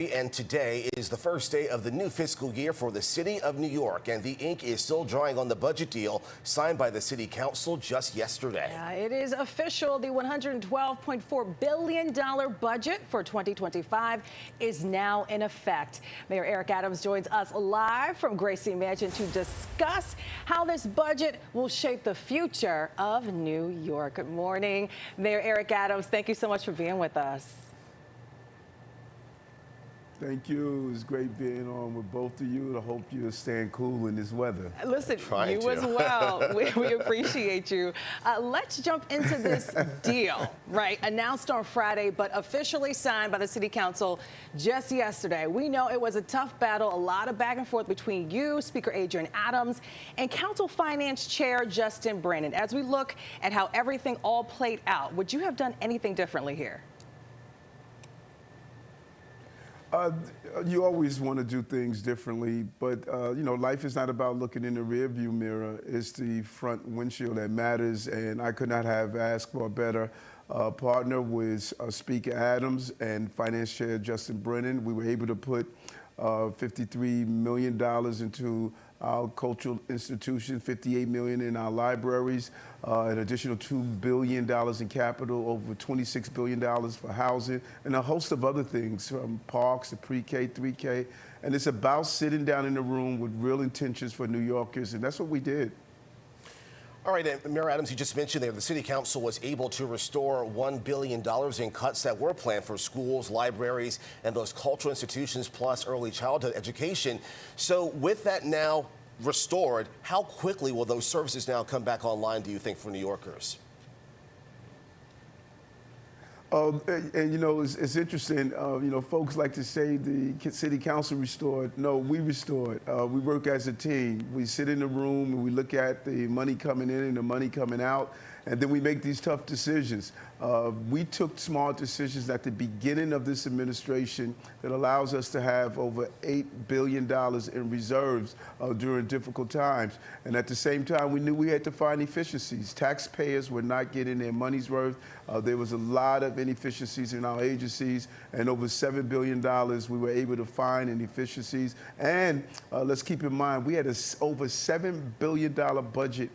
And today is the first day of the new fiscal year for the city of New York, and the ink is still drying on the budget deal signed by the city council just yesterday. Yeah, it is official. The $112.4 billion budget for 2025 is now in effect. Mayor Eric Adams joins us live from Gracie Mansion to discuss how this budget will shape the future of New York. Good morning, Mayor Eric Adams. Thank you so much for being with us. Thank you. It's great being on with both of you. I hope you're staying cool in this weather. Listen, you as well. We appreciate you. Let's jump into this deal, right? Announced on Friday, but officially signed by the city council just yesterday. We know it was a tough battle, a lot of back and forth between you, Speaker Adrian Adams, and Council Finance Chair Justin Brennan. As we look at how everything all played out, would you have done anything differently here? You always want to do things differently, but you know, life is not about looking in the rearview mirror. It's the front windshield that matters, and I could not have asked for a better partner with Speaker Adams and Finance Chair Justin Brennan. We were able to put $53 million into our cultural institutions, $58 million in our libraries, an additional $2 billion in capital, over $26 billion for housing, and a host of other things, from parks to pre-K, 3K. And it's about sitting down in the room with real intentions for New Yorkers, and that's what we did. All right, and Mayor Adams, you just mentioned there the city council was able to restore $1 billion in cuts that were planned for schools, libraries, and those cultural institutions, plus early childhood education. So with that now restored, how quickly will those services now come back online, do you think, for New Yorkers? And you know, it's interesting, you know, folks like to say the city council restored. No, we restored. We work as a team. We sit in the room and we look at the money coming in and the money coming out, and then we make these tough decisions. We took smart decisions at the beginning of this administration that allows us to have over $8 billion in reserves during difficult times. And at the same time, we knew we had to find efficiencies. Taxpayers were not getting their money's worth. There was a lot of inefficiencies in our agencies, and over $7 billion we were able to find in efficiencies. And let's keep in mind, we had over $7 billion budget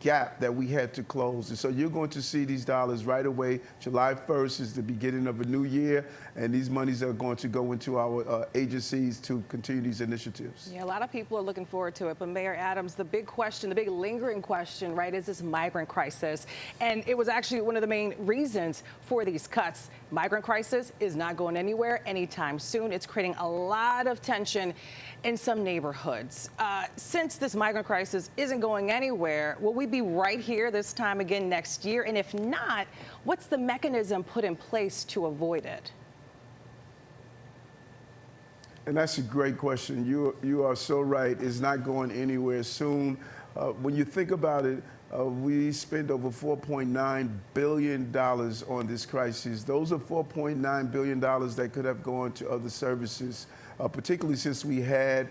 gap that we had to close. And so you're going to see these dollars right away. July 1st is the beginning of a new year, and these monies are going to go into our agencies to continue these initiatives. Yeah, a lot of people are looking forward to it. But Mayor Adams, the big question, the big lingering question, right, is this migrant crisis. And it was actually one of the main reasons for these cuts. Migrant crisis is not going anywhere anytime soon. It's creating a lot of tension in some neighborhoods. Since this migrant crisis isn't going anywhere, will we be right here this time again next year? And if not, what's the mechanism put in place to avoid it? And that's a great question. You are so right. It's not going anywhere soon. When you think about it, we spent over $4.9 billion on this crisis. Those are $4.9 billion that could have gone to other services, particularly since we had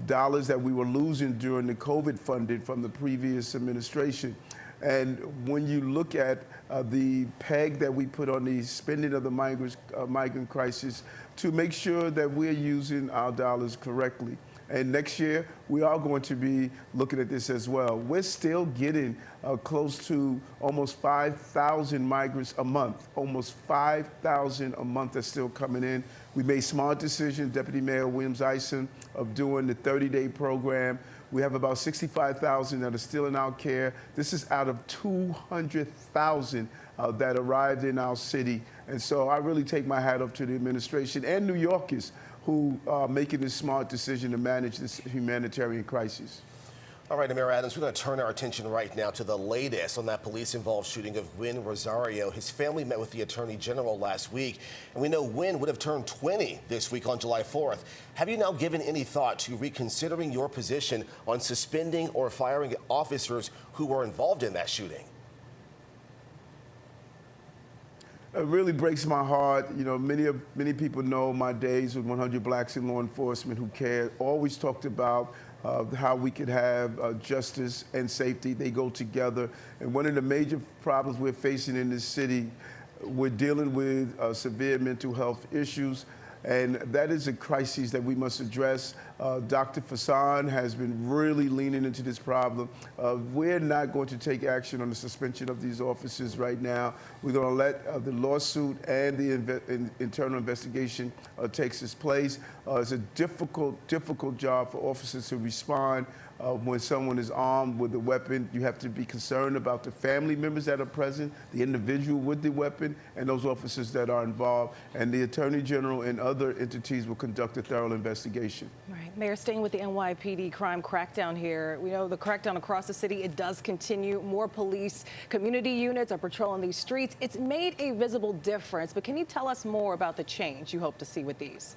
dollars that we were losing during the COVID funding from the previous administration. And when you look at the peg that we put on the spending of the migrant crisis, to make sure that we're using our dollars correctly. And next year, we are going to be looking at this as well. We're still getting close to almost 5,000 migrants a month, almost 5,000 a month that's still coming in. We made smart decisions, Deputy Mayor Williams-Eisen, of doing the 30-day program. We have about 65,000 that are still in our care. This is out of 200,000 that arrived in our city. And so I really take my hat off to the administration and New Yorkers who are making this smart decision to manage this humanitarian crisis. All right, Mayor Adams, we're going to turn our attention right now to the latest on that police-involved shooting of Wynn Rosario. His family met with the Attorney General last week, and we know Wynn would have turned 20 this week on July 4th. Have you now given any thought to reconsidering your position on suspending or firing officers who were involved in that shooting? It really breaks my heart. You know, many people know my days with 100 Blacks in law enforcement who care. Always talked about how we could have justice and safety. They go together. And one of the major problems we're facing in this city, we're dealing with severe mental health issues. And that is a crisis that we must address. Dr. Fassan has been really leaning into this problem. We're not going to take action on the suspension of these officers right now. We're going to let the lawsuit and the internal investigation take its place. It's a difficult job for officers to respond when someone is armed with a weapon. You have to be concerned about the family members that are present, the individual with the weapon, and those officers that are involved. And the Attorney General and other entities will conduct a thorough investigation. Right. Mayor, staying with the NYPD crime crackdown here, we know the crackdown across the city, it does continue. More police community units are patrolling these streets. It's made a visible difference, but can you tell us more about the change you hope to see with these?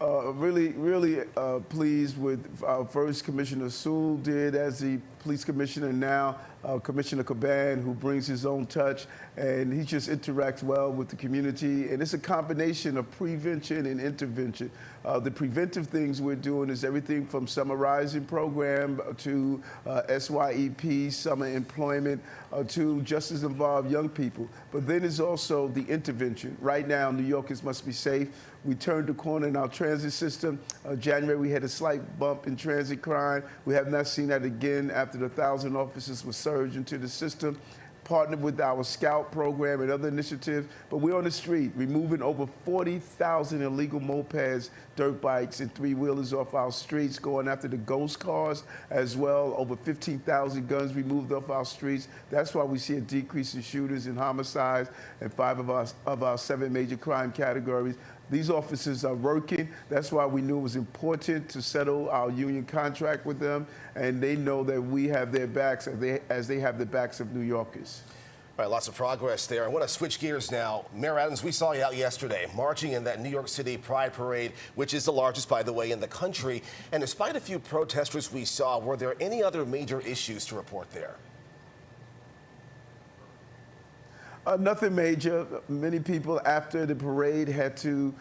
Really pleased with first Commissioner Sewell did as the police commissioner, now Commissioner Caban, who brings his own touch, and he just interacts well with the community. And it's a combination of prevention and intervention. The preventive things we're doing is everything from summer rising program to SYEP, summer employment, to justice involved young people. But then there's also the intervention. Right now, New Yorkers must be safe. We turned the corner in our transit system. January, we had a slight bump in transit crime. We have not seen that again after the 1,000 officers were surged into the system. Partnered with our Scout program and other initiatives, but we're on the street removing over 40,000 illegal mopeds, dirt bikes, and three-wheelers off our streets, going after the ghost cars as well. Over 15,000 guns removed off our streets. That's why we see a decrease in shooters and homicides in 5 of our 7 major crime categories. These officers are working. That's why we knew it was important to settle our union contract with them, and they know that we have their backs as they have the backs of New Yorkers. All right, lots of progress there. I want to switch gears now. Mayor Adams, we saw you out yesterday marching in that New York City Pride Parade, which is the largest, by the way, in the country. And despite a few protesters we saw, were there any other major issues to report there? Nothing major. Many people after the parade had to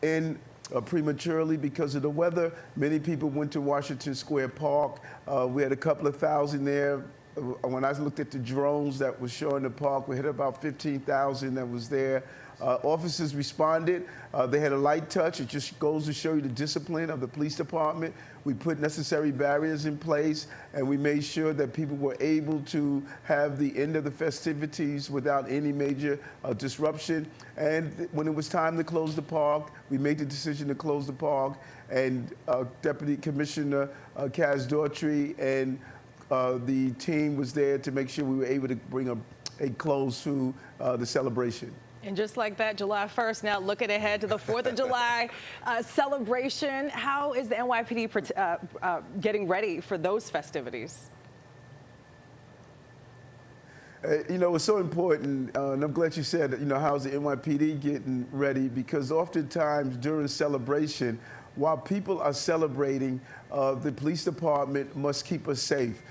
end prematurely because of the weather. Many people went to Washington Square Park. We had a couple of thousand there. When I looked at the drones that was showing the park, we had about 15,000 that was there. Officers responded. They had a light touch. It just goes to show you the discipline of the police department. We put necessary barriers in place, and we made sure that people were able to have the end of the festivities without any major disruption. And when it was time to close the park, we made the decision to close the park. And Deputy Commissioner Kaz Daughtry and the team was there to make sure we were able to bring a close to the celebration. And just like that, July 1st, now looking ahead to the 4th of July celebration. How is the NYPD getting ready for those festivities? You know, it's so important, and I'm glad you said, you know, how's the NYPD getting ready? Because oftentimes during celebration, while people are celebrating, the police department must keep us safe.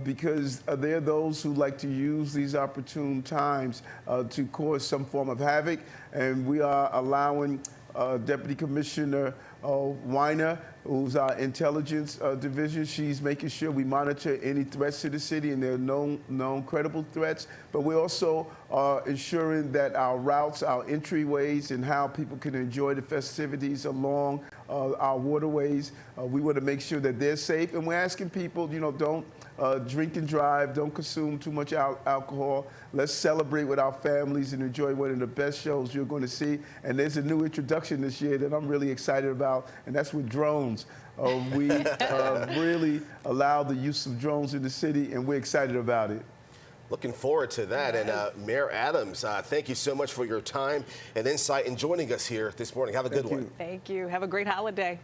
Because there are those who like to use these opportune times to cause some form of havoc, and we are allowing Deputy Commissioner Weiner, who's our intelligence division. She's making sure we monitor any threats to the city, and there are known credible threats. But we also are ensuring that our routes, our entryways, and how people can enjoy the festivities along our waterways, we want to make sure that they're safe. And we're asking people, you know, don't drink and drive, don't consume too much alcohol. Let's celebrate with our families and enjoy one of the best shows you're going to see. And there's a new introduction this year that I'm really excited about, and that's with drones. We really allow the use of drones in the city, and we're excited about it. Looking forward to that. Yes. And Mayor Adams, thank you so much for your time and insight and joining us here this morning. Have a good one. Thank you. Have a great holiday.